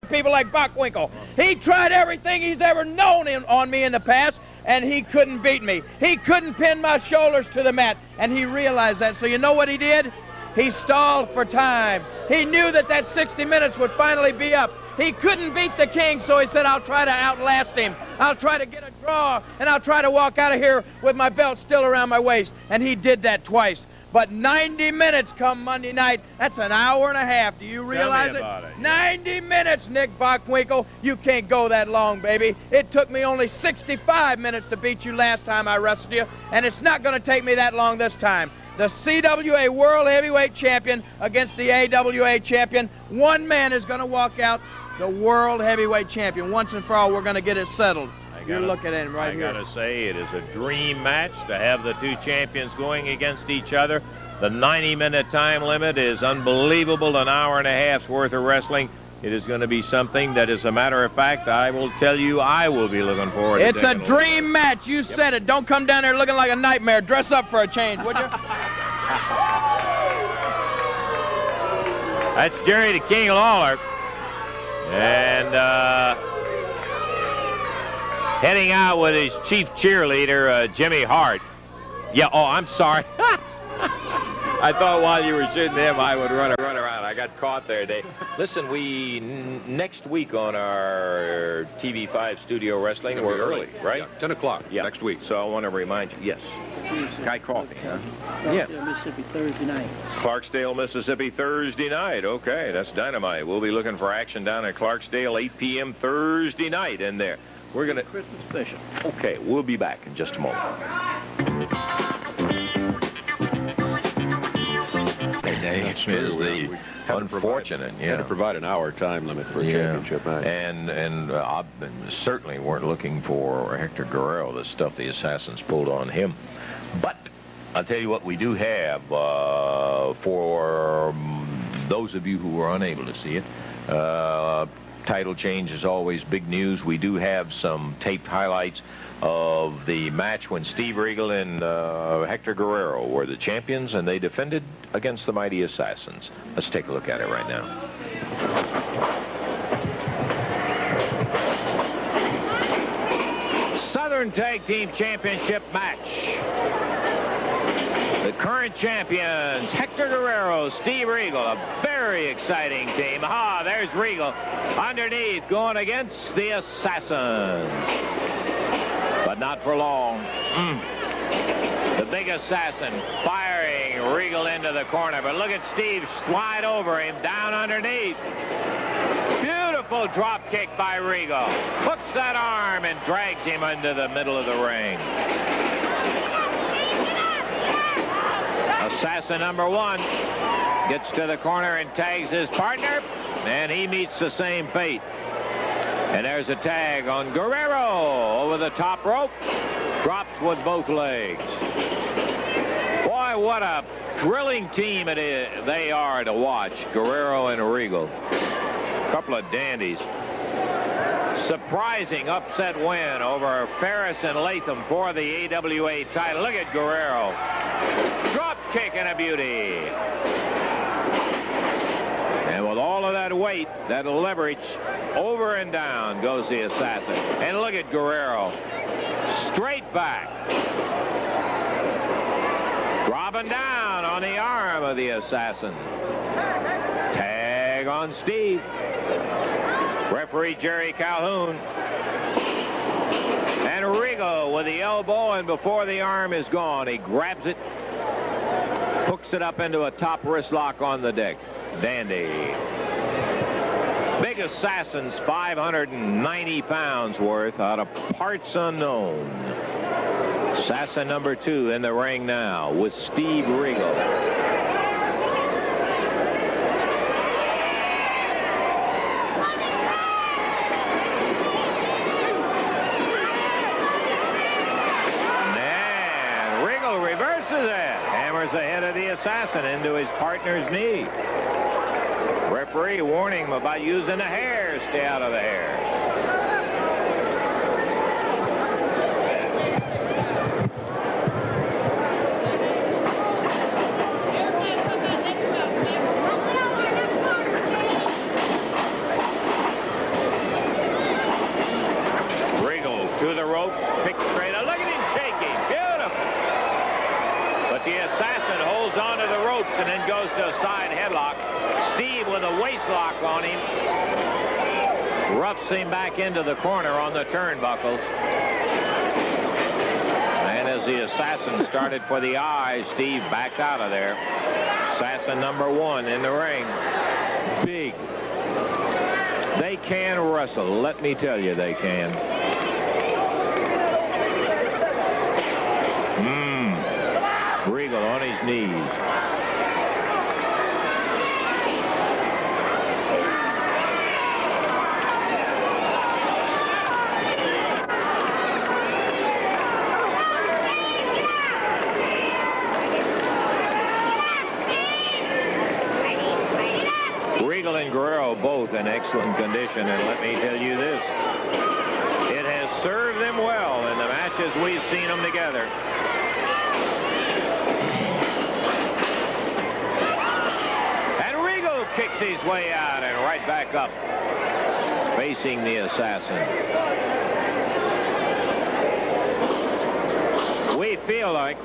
people like Bockwinkel. He tried everything he's ever known on me in the past, and he couldn't beat me. He couldn't pin my shoulders to the mat, and he realized that. So you know what he did? He stalled for time. He knew that that 60 minutes would finally be up. He couldn't beat the king, so he said, I'll try to outlast him. I'll try to get a draw, and I'll try to walk out of here with my belt still around my waist. And he did that twice. But 90 minutes come Monday night, that's an hour and a half. Do you realize it? 90 minutes, Nick Bockwinkel. You can't go that long, baby. It took me only 65 minutes to beat you last time I wrestled you, and it's not going to take me that long this time. The CWA World Heavyweight Champion against the AWA Champion. One man is going to walk out the World Heavyweight Champion. Once and for all, we're going to get it settled. You're looking at him right here. I got to say, it is a dream match to have the two champions going against each other. The 90-minute time limit is unbelievable, an hour and a half's worth of wrestling. It is going to be something that, as a matter of fact, I will tell you I will be looking forward to. It's a dream match. You said it. Don't come down there looking like a nightmare. Dress up for a change, would you? That's Jerry the King Lawler. And heading out with his chief cheerleader, Jimmy Hart. Yeah, oh, I'm sorry. I thought while you were shooting him, I would run around. I got caught there, Dave. Listen, next week on our TV5 Studio Wrestling, we're early, right? Yeah, 10 o'clock next week. So I want to remind you, yes. Guy Coffee, huh? Yeah. Mississippi, Thursday night. Clarksdale, Mississippi, Thursday night. Okay, that's dynamite. We'll be looking for action down at Clarksdale, 8 p.m. Thursday night in there. We're going to... Christmas special. Okay, we'll be back in just a moment. Is the unfortunate, had to provide an hour time limit for a championship match. And certainly weren't looking for Hector Guerrero, the stuff the Assassins pulled on him. But I'll tell you what we do have for those of you who were unable to see it. Title change is always big news. We do have some taped highlights of the match when Steve Regal and Hector Guerrero were the champions, and they defended against the Mighty Assassins. Let's take a look at it right now. Southern Tag Team Championship match. The current champions, Hector Guerrero, Steve Regal, a very exciting team. Ah, there's Regal underneath going against the Assassins. But not for long. The big assassin firing Regal into the corner. But look at Steve slide over him down underneath. Beautiful drop kick by Regal. Hooks that arm and drags him into the middle of the ring. Assassin number one gets to the corner and tags his partner, and he meets the same fate. And there's a tag on Guerrero over the top rope. Drops with both legs. Boy, what a thrilling team it is. They are to watch, Guerrero and Regal. A couple of dandies. Surprising upset win over Ferris and Latham for the AWA title. Look at Guerrero. Drop kick and a beauty. And with all of that weight, that leverage, over and down goes the Assassin. And look at Guerrero. Straight back. Dropping down on the arm of the Assassin. Tag on Steve. Referee Jerry Calhoun. And Regal with the elbow, and before the arm is gone, he grabs it, hooks it up into a top wrist lock on the deck. Dandy. Big Assassin's 590 pounds worth out of parts unknown. Assassin number two in the ring now with Steve Regal. And Regal reverses it. Hammers the head of the Assassin into his partner's knee. Referee warning him about using the hair. Stay out of the hair. lock on him. Roughs him back into the corner on the turnbuckles. And as the assassin started for the eye, Steve backed out of there. Assassin number 1 in the ring. Big. They can wrestle. Let me tell you, they can. Regal on his knees. Regal and Guerrero both in excellent condition, and let me tell you this, it has served them well in the matches we've seen them together. And Regal kicks his way out and right back up, facing the assassin. We feel like,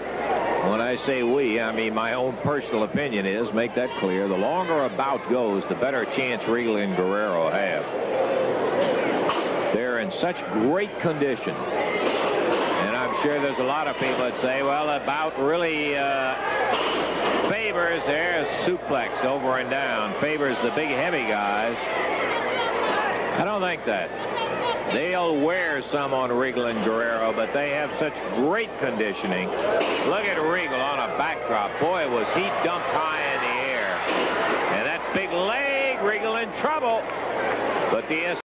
when I say we, I mean my own personal opinion is, make that clear, the longer a bout goes, the better chance Regal and Guerrero have. They're in such great condition. And I'm sure there's a lot of people that say, well, the bout really favors their suplex over and down, favors the big heavy guys. I don't think that. They'll wear some on Regal and Guerrero, but they have such great conditioning. Look at Regal on a backdrop. Boy, was he dumped high in the air. And that big leg, Regal in trouble. But the